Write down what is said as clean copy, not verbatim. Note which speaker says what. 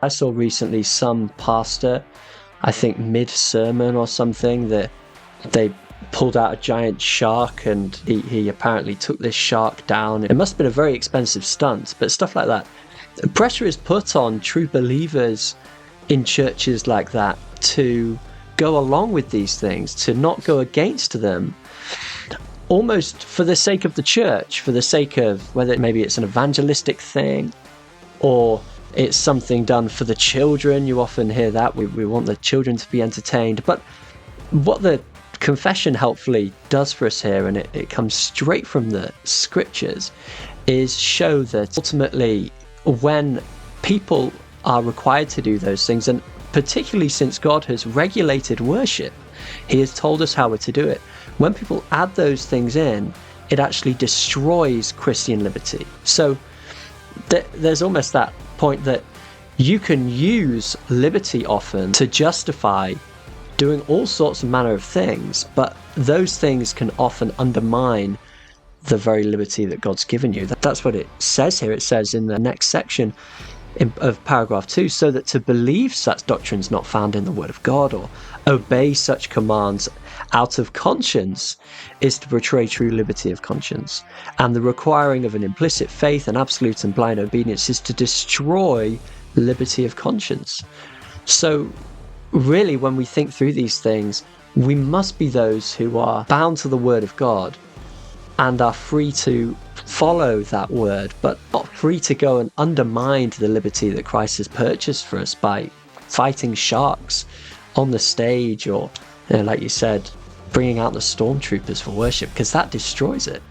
Speaker 1: I saw recently some pastor, I think mid-sermon or something, that they pulled out a giant shark and he apparently took this shark down. It must have been a very expensive stunt, but stuff like that. Pressure is put on true believers in churches like that to go along with these things, to not go against them, almost for the sake of the church, for the sake of whether maybe it's an evangelistic thing or it's something done for the children. You often hear that. We want the children to be entertained. But what the confession helpfully does for us here, and it comes straight from the scriptures, is show that ultimately when people are required to do those things, and particularly since God has regulated worship, he has told us how we're to do it. When people add those things in, it actually destroys Christian liberty. So there's almost that point that you can use liberty often to justify doing all sorts of manner of things, but those things can often undermine the very liberty that God's given you. That's what it says here. It says in the next section of paragraph 2, so that to believe such doctrines not found in the Word of God or obey such commands out of conscience is to betray true liberty of conscience. And the requiring of an implicit faith and absolute and blind obedience is to destroy liberty of conscience. So really, when we think through these things, we must be those who are bound to the Word of God and are free to follow that word, but not free to go and undermine the liberty that Christ has purchased for us by fighting sharks on the stage or, like you said, bringing out the stormtroopers for worship, because that destroys it.